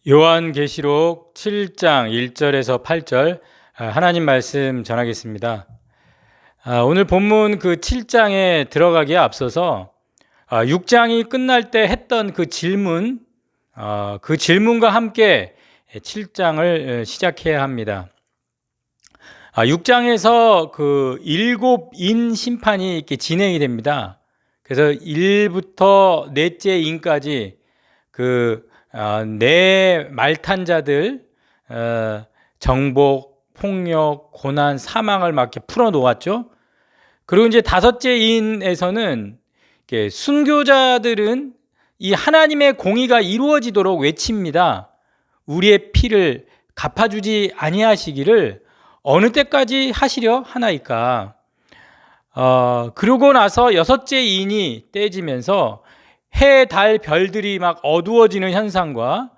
요한계시록 7장 1절에서 8절 하나님 말씀 전하겠습니다. 오늘 본문 그 7장에 들어가기에 앞서서 6장이 끝날 때 했던 그 질문과 함께 7장을 시작해야 합니다. 6장에서 그 7인 심판이 이렇게 진행이 됩니다. 그래서 1부터 넷째 인까지 네 말탄 자들 정복, 폭력, 고난, 사망을 막 이렇게 풀어 놓았죠. 그리고 이제 다섯째 인에서는 순교자들은 이 하나님의 공의가 이루어지도록 외칩니다. 우리의 피를 갚아주지 아니하시기를 어느 때까지 하시려 하나이까. 그러고 나서 여섯째 인이 떼지면서 해, 달, 별들이 막 어두워지는 현상과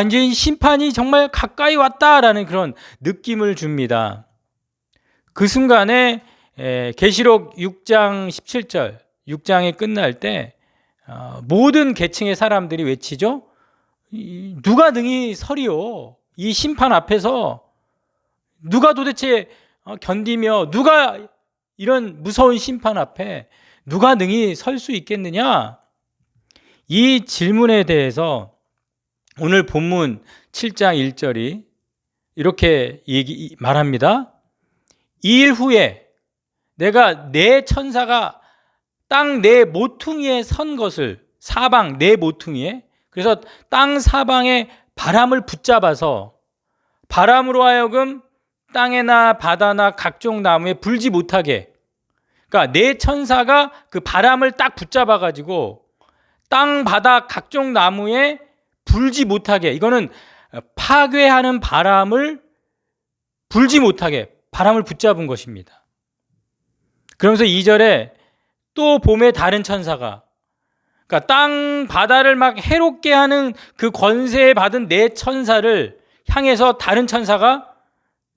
이제 심판이 정말 가까이 왔다라는 그런 느낌을 줍니다. 그 순간에 계시록 6장 17절 6장이 끝날 때 모든 계층의 사람들이 외치죠. 누가 능히 서리요? 이 심판 앞에서 누가 도대체 견디며 누가 이런 무서운 심판 앞에 누가 능히 설 수 있겠느냐? 이 질문에 대해서 오늘 본문 7장 1절이 이렇게 말합니다. 이 일 후에 내가 네 천사가 땅 네 모퉁이에 선 것을, 사방 네 모퉁이에, 그래서 땅 사방에 바람을 붙잡아서 바람으로 하여금 땅에나 바다나 각종 나무에 불지 못하게, 그러니까 네 천사가 그 바람을 딱 붙잡아 가지고 땅, 바다, 각종 나무에 불지 못하게, 이거는 파괴하는 바람을 불지 못하게 바람을 붙잡은 것입니다. 그러면서 2절에 또 봄에 다른 천사가, 그러니까 땅, 바다를 막 해롭게 하는 그 권세에 받은 네 천사를 향해서 다른 천사가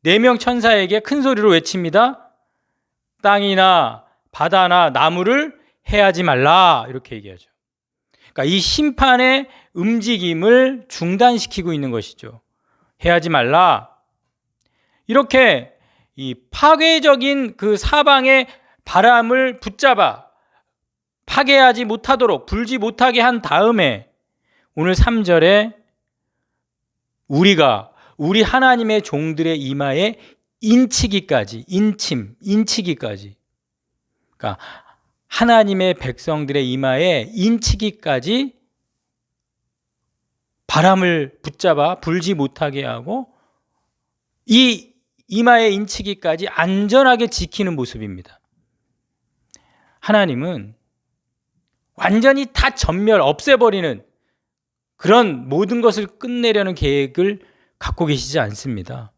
4명 천사에게 큰 소리로 외칩니다. 땅이나 바다나 나무를 해하지 말라, 이렇게 얘기하죠. 그러니까 이 심판의 움직임을 중단시키고 있는 것이죠. 해하지 말라. 이렇게 이 파괴적인 그 사방의 바람을 붙잡아 파괴하지 못하도록 불지 못하게 한 다음에 오늘 3절에 우리 하나님의 종들의 이마에 인치기까지, 인치기까지. 그러니까 하나님의 백성들의 이마에 인치기까지 바람을 붙잡아 불지 못하게 하고 이 이마에 인치기까지 안전하게 지키는 모습입니다. 하나님은 완전히 다 전멸, 없애버리는 그런 모든 것을 끝내려는 계획을 갖고 계시지 않습니다.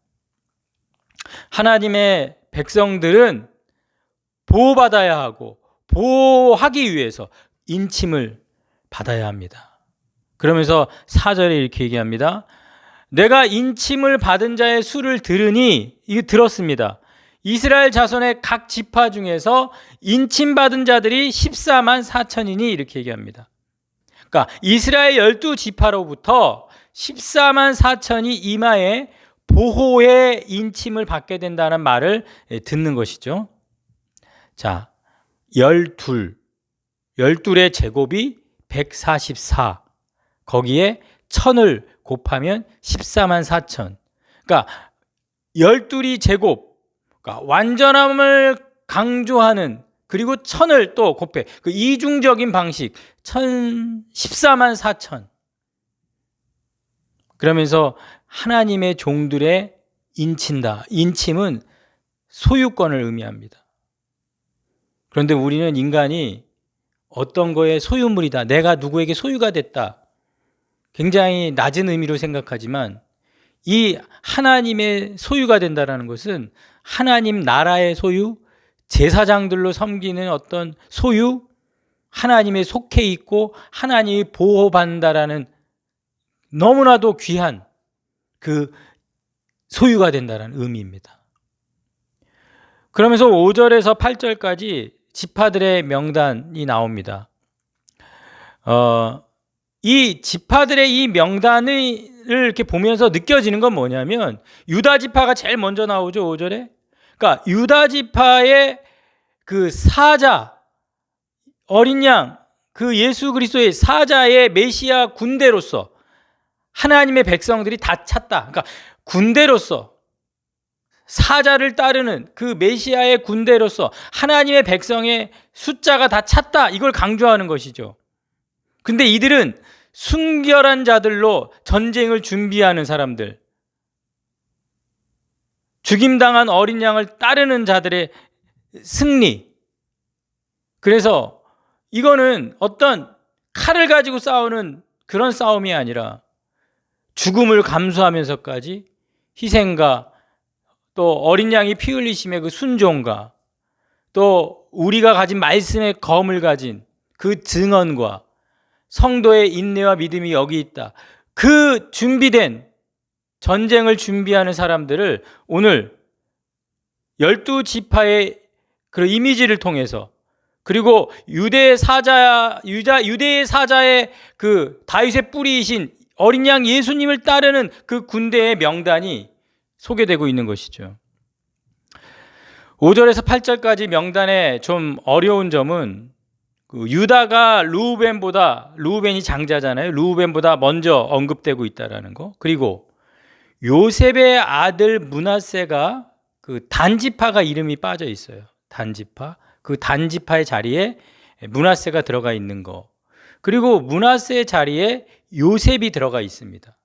하나님의 백성들은 보호받아야 하고 보호하기 위해서 인침을 받아야 합니다. 그러면서 4절에 이렇게 얘기합니다. 내가 인침을 받은 자의 수를 들으니, 이거 들었습니다. 이스라엘 자손의 각 지파 중에서 인침받은 자들이 14만 4천이니 이렇게 얘기합니다. 그러니까 이스라엘 12지파로부터 14만 4천이 이마에 보호의 인침을 받게 된다는 말을 듣는 것이죠. 자, 12의 제곱이 144, 거기에 1000을 곱하면 14만 4천. 그러니까 12이 제곱, 그러니까 완전함을 강조하는, 그리고 1000을 또 곱해, 그 이중적인 방식 14만 4천. 그러면서 하나님의 종들의 인친다. 인침은 소유권을 의미합니다. 그런데 우리는 인간이 어떤 거에 소유물이다, 내가 누구에게 소유가 됐다, 굉장히 낮은 의미로 생각하지만 이 하나님의 소유가 된다는 것은 하나님 나라의 소유, 제사장들로 섬기는 어떤 소유, 하나님에 속해 있고 하나님이 보호받는다라는 너무나도 귀한 그 소유가 된다는 의미입니다. 그러면서 5절에서 8절까지 지파들의 명단이 나옵니다. 이 지파들의 이 명단의 이렇게 보면서 느껴지는 건 뭐냐면 유다 지파가 제일 먼저 나오죠. 5절에. 그러니까 유다 지파의 그 사자, 어린 양, 그 예수 그리스도의 사자의 메시아 군대로서 하나님의 백성들이 다 찼다. 그러니까 군대로서 사자를 따르는 그 메시아의 군대로서 하나님의 백성의 숫자가 다 찼다. 이걸 강조하는 것이죠. 근데 이들은 순결한 자들로 전쟁을 준비하는 사람들, 죽임당한 어린 양을 따르는 자들의 승리. 그래서 이거는 어떤 칼을 가지고 싸우는 그런 싸움이 아니라 죽음을 감수하면서까지 희생과 또 어린 양이 피 흘리심의 그 순종과 또 우리가 가진 말씀의 검을 가진 그 증언과 성도의 인내와 믿음이 여기 있다. 그 준비된 전쟁을 준비하는 사람들을 오늘 12지파의 그 이미지를 통해서 그리고 유대의 사자의 그 다윗의 뿌리이신 어린 양 예수님을 따르는 그 군대의 명단이 소개되고 있는 것이죠. 5절에서 8절까지 명단에 좀 어려운 점은 그 유다가 루우벤이 장자잖아요. 루우벤보다 먼저 언급되고 있다라는 거. 그리고 요셉의 아들 므낫세가 그 단지파가 이름이 빠져 있어요. 단지파. 그 단지파의 자리에 므낫세가 들어가 있는 거. 그리고 므낫세의 자리에 요셉이 들어가 있습니다.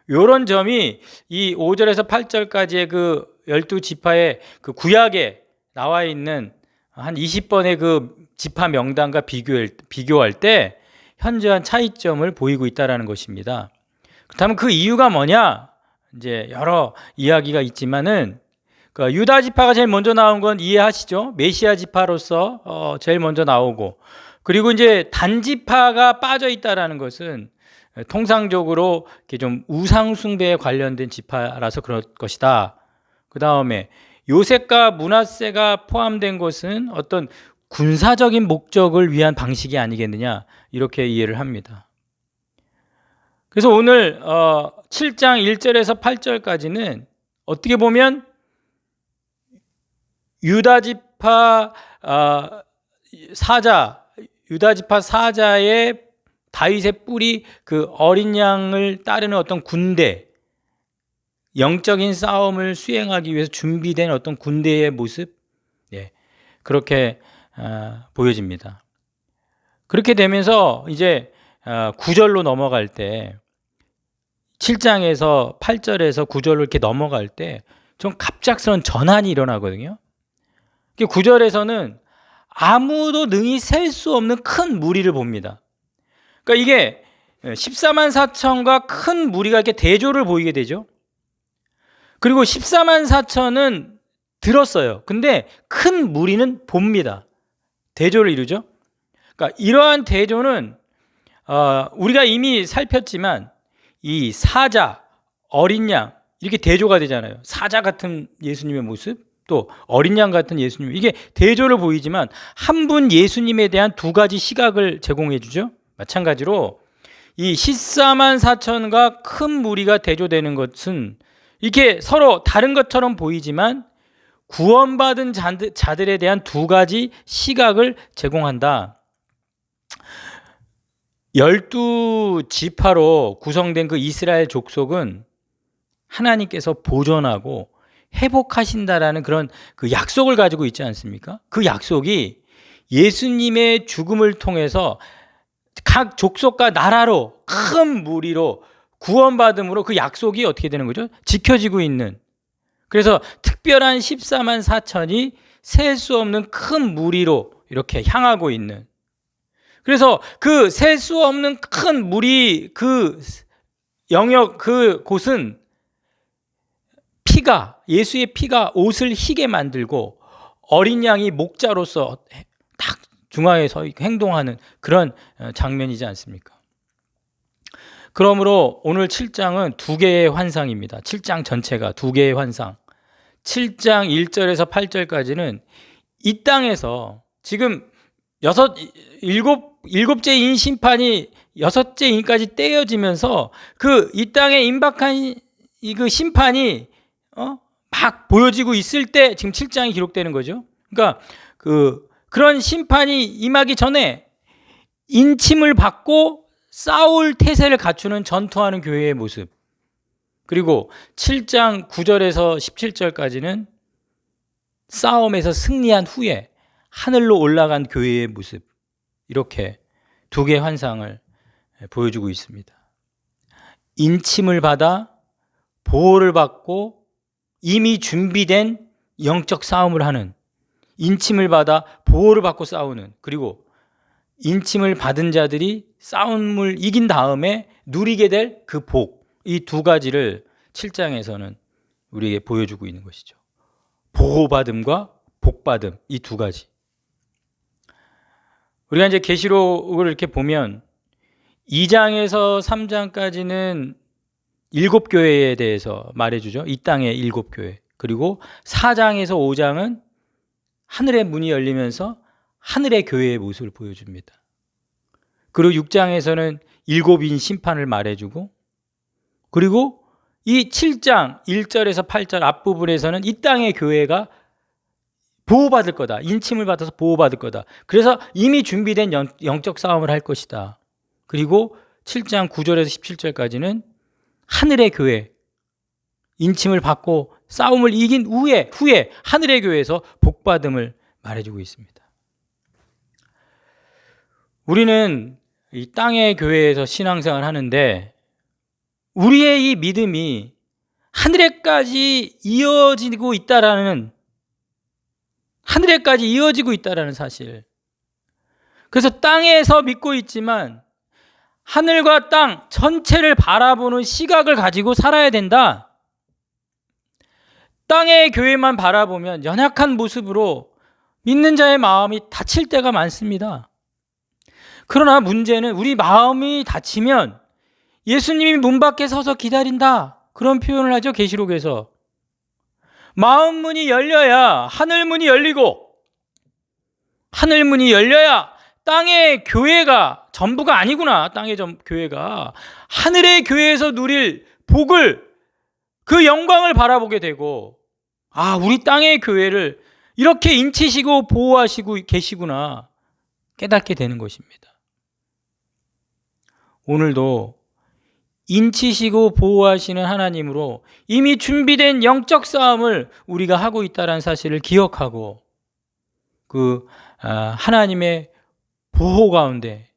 이런 점이 이 5절에서 8절까지의 그 12지파의 그 구약에 나와 있는 한 20번의 그 지파 명단과 비교할 때 현저한 차이점을 보이고 있다는 것입니다. 그렇다면 그 이유가 뭐냐? 이제 여러 이야기가 있지만은 그 유다 지파가 제일 먼저 나온 건 이해하시죠? 메시아 지파로서 제일 먼저 나오고, 그리고 이제 단지파가 빠져 있다라는 것은 통상적으로 이렇게 좀 우상 숭배에 관련된 지파라서 그럴 것이다. 그 다음에 요셉과 므낫세가 포함된 것은 어떤 군사적인 목적을 위한 방식이 아니겠느냐, 이렇게 이해를 합니다. 그래서 오늘 7장 1절에서 8절까지는 어떻게 보면 유다지파 사자의 다윗의 뿌리, 그 어린 양을 따르는 어떤 군대, 영적인 싸움을 수행하기 위해서 준비된 어떤 군대의 모습, 그렇게 보여집니다. 그렇게 되면서 이제 9절로 넘어갈 때, 7장에서 8절에서 9절로 이렇게 넘어갈 때 좀 갑작스러운 전환이 일어나거든요. 9절에서는 아무도 능히 셀 수 없는 큰 무리를 봅니다. 그러니까 이게 14만 4천과 큰 무리가 이렇게 대조를 보이게 되죠. 그리고 14만 4천은 들었어요. 근데 큰 무리는 봅니다. 대조를 이루죠. 그러니까 이러한 대조는 우리가 이미 살폈지만 이 사자, 어린 양 이렇게 대조가 되잖아요. 사자 같은 예수님의 모습, 또 어린 양 같은 예수님, 이게 대조를 보이지만 한 분 예수님에 대한 두 가지 시각을 제공해 주죠. 마찬가지로 이 14만 4천과 큰 무리가 대조되는 것은 이렇게 서로 다른 것처럼 보이지만 구원받은 자들에 대한 두 가지 시각을 제공한다. 12지파로 구성된 그 이스라엘 족속은 하나님께서 보존하고 회복하신다라는 그런 그 약속을 가지고 있지 않습니까? 그 약속이 예수님의 죽음을 통해서 각 족속과 나라로 큰 무리로 구원받음으로 그 약속이 어떻게 되는 거죠? 지켜지고 있는. 그래서 특별한 14만 4천이 셀 수 없는 큰 무리로 이렇게 향하고 있는. 그래서 그 셀 수 없는 큰 무리, 그 영역, 그 곳은 예수의 피가 옷을 희게 만들고 어린 양이 목자로서 딱 중앙에 서 행동하는 그런 장면이지 않습니까? 그러므로 오늘 7장은 두 개의 환상입니다. 7장 전체가 두 개의 환상. 7장 1절에서 8절까지는 이 땅에서 지금 일곱째 인 심판이 6째 인까지 떼어지면서 그 이 땅에 임박한 그 심판이 막 보여지고 있을 때 지금 7장이 기록되는 거죠. 그러니까 그런 심판이 임하기 전에 인침을 받고 싸울 태세를 갖추는 전투하는 교회의 모습, 그리고 7장 9절에서 17절까지는 싸움에서 승리한 후에 하늘로 올라간 교회의 모습, 이렇게 두 개의 환상을 보여주고 있습니다. 인침을 받아 보호를 받고 이미 준비된 영적 싸움을 하는, 인침을 받아 보호를 받고 싸우는, 그리고 인침을 받은 자들이 싸움을 이긴 다음에 누리게 될 그 복, 이 두 가지를 7장에서는 우리에게 보여주고 있는 것이죠. 보호받음과 복받음, 이 두 가지. 우리가 이제 계시록을 이렇게 보면 2장에서 3장까지는 7교회에 대해서 말해주죠. 이 땅의 7교회. 그리고 4장에서 5장은 하늘의 문이 열리면서 하늘의 교회의 모습을 보여줍니다. 그리고 6장에서는 7인 심판을 말해주고, 그리고 이 7장 1절에서 8절 앞부분에서는 이 땅의 교회가 보호받을 거다. 인침을 받아서 보호받을 거다. 그래서 이미 준비된 영적 싸움을 할 것이다. 그리고 7장 9절에서 17절까지는 하늘의 교회, 인침을 받고 싸움을 이긴 후에 하늘의 교회에서 복받음을 말해주고 있습니다. 우리는 이 땅의 교회에서 신앙생활을 하는데 우리의 이 믿음이 하늘에까지 이어지고 있다라는 사실. 그래서 땅에서 믿고 있지만 하늘과 땅 전체를 바라보는 시각을 가지고 살아야 된다. 땅의 교회만 바라보면 연약한 모습으로 믿는 자의 마음이 다칠 때가 많습니다. 그러나 문제는 우리 마음이 다치면 예수님이 문 밖에 서서 기다린다, 그런 표현을 하죠. 계시록에서. 마음 문이 열려야 하늘 문이 열리고, 하늘 문이 열려야 땅의 교회가 전부가 아니구나. 땅의 교회가 하늘의 교회에서 누릴 복을, 그 영광을 바라보게 되고, 우리 땅의 교회를 이렇게 인치시고 보호하시고 계시구나 깨닫게 되는 것입니다. 오늘도 인치시고 보호하시는 하나님으로 이미 준비된 영적 싸움을 우리가 하고 있다는 사실을 기억하고, 그 하나님의 보호 가운데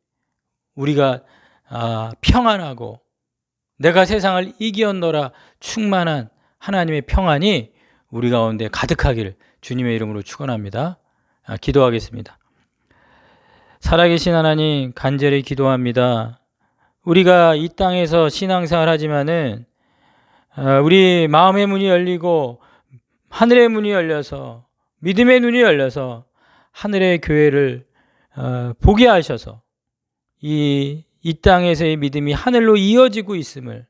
우리가 평안하고 내가 세상을 이기었노라 충만한 하나님의 평안이 우리 가운데 가득하기를 주님의 이름으로 축원합니다. 기도하겠습니다. 살아계신 하나님, 간절히 기도합니다. 우리가 이 땅에서 신앙생활 하지만은 우리 마음의 문이 열리고 하늘의 문이 열려서, 믿음의 눈이 열려서 하늘의 교회를 보게 하셔서 이 땅에서의 믿음이 하늘로 이어지고 있음을,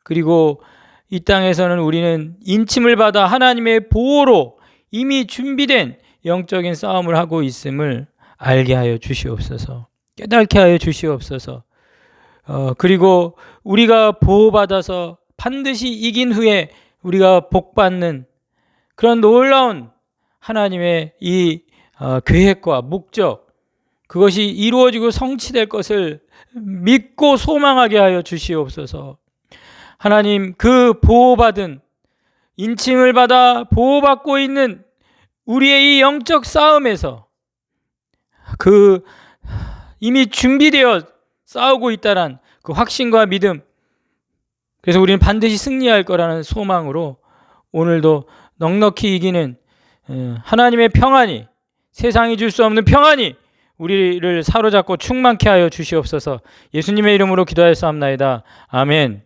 그리고 이 땅에서는 우리는 인침을 받아 하나님의 보호로 이미 준비된 영적인 싸움을 하고 있음을 알게 하여 주시옵소서. 깨닫게 하여 주시옵소서. 그리고 우리가 보호받아서 반드시 이긴 후에 우리가 복받는 그런 놀라운 하나님의 이 계획과 목적, 그것이 이루어지고 성취될 것을 믿고 소망하게 하여 주시옵소서. 하나님, 그 보호받은, 인침을 받아 보호받고 있는 우리의 이 영적 싸움에서 그 이미 준비되어 싸우고 있다란 그 확신과 믿음, 그래서 우리는 반드시 승리할 거라는 소망으로 오늘도 넉넉히 이기는 하나님의 평안이, 세상이 줄 수 없는 평안이 우리를 사로잡고 충만케 하여 주시옵소서. 예수님의 이름으로 기도하였사옵나이다. 아멘.